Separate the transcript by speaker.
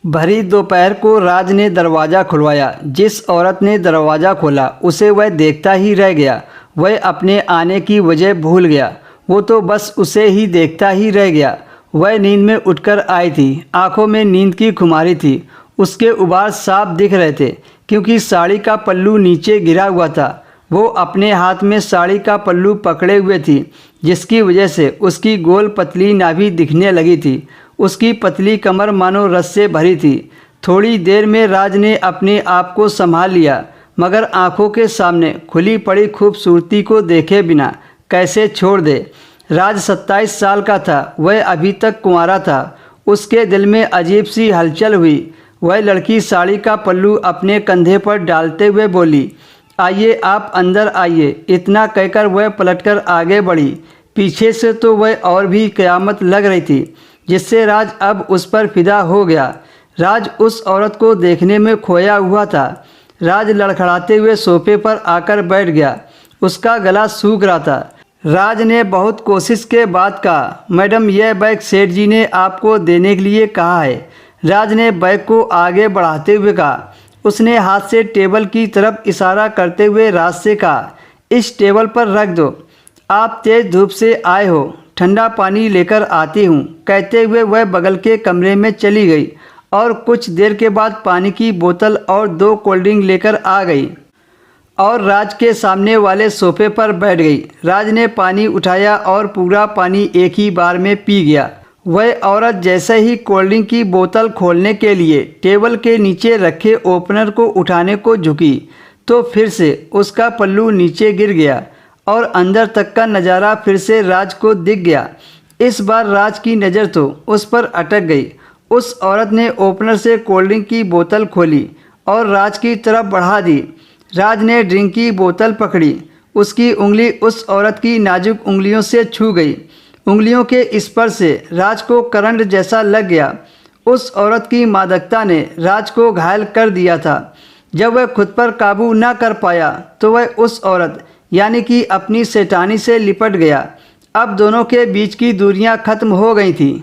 Speaker 1: भरी दोपहर को राज ने दरवाज़ा खुलवाया। जिस औरत ने दरवाज़ा खोला उसे वह देखता ही रह गया। वह अपने आने की वजह भूल गया। वो तो बस उसे ही देखता ही रह गया। वह नींद में उठकर आई थी। आंखों में नींद की खुमारी थी। उसके उबाल साफ दिख रहे थे क्योंकि साड़ी का पल्लू नीचे गिरा हुआ था। वो अपने हाथ में साड़ी का पल्लू पकड़े हुए थी, जिसकी वजह से उसकी गोल पतली नाभि दिखने लगी थी। उसकी पतली कमर मानो रस से भरी थी। थोड़ी देर में राज ने अपने आप को संभाल लिया, मगर आंखों के सामने खुली पड़ी खूबसूरती को देखे बिना कैसे छोड़ दे। राज 27 साल का था। वह अभी तक कुंवारा था। उसके दिल में अजीब सी हलचल हुई। वह लड़की साड़ी का पल्लू अपने कंधे पर डालते हुए बोली, आइए आप अंदर आइए। इतना कहकर वह पलटकर आगे बढ़ी। पीछे से तो वह और भी क़यामत लग रही थी, जिससे राज अब उस पर फिदा हो गया। राज उस औरत को देखने में खोया हुआ था। राज लड़खड़ाते हुए सोफे पर आकर बैठ गया। उसका गला सूख रहा था। राज ने बहुत कोशिश के बाद कहा, मैडम यह बैग सेठ जी ने आपको देने के लिए कहा है। राज ने बैग को आगे बढ़ाते हुए कहा। उसने हाथ से टेबल की तरफ इशारा करते हुए राज से कहा, इस टेबल पर रख दो। आप तेज धूप से आए हो, ठंडा पानी लेकर आती हूँ। कहते हुए वह बगल के कमरे में चली गई और कुछ देर के बाद पानी की बोतल और 2 कोल्ड ड्रिंक लेकर आ गई और राज के सामने वाले सोफे पर बैठ गई। राज ने पानी उठाया और पूरा पानी एक ही बार में पी गया। वह औरत जैसे ही कोल्ड ड्रिंक की बोतल खोलने के लिए टेबल के नीचे रखे ओपनर को उठाने को झुकी तो फिर से उसका पल्लू नीचे गिर गया और अंदर तक का नज़ारा फिर से राज को दिख गया। इस बार राज की नज़र तो उस पर अटक गई। उस औरत ने ओपनर से कोल्ड ड्रिंक की बोतल खोली और राज की तरफ बढ़ा दी। राज ने ड्रिंक की बोतल पकड़ी। उसकी उंगली उस औरत की नाजुक उंगलियों से छू गई। उंगलियों के स्पर्श से राज को करंट जैसा लग गया। उस औरत की मादकता ने राज को घायल कर दिया था। जब वह खुद पर काबू न कर पाया तो वह उस औरत यानी कि अपनी शैतानी से लिपट गया। अब दोनों के बीच की दूरियां खत्म हो गई थीं।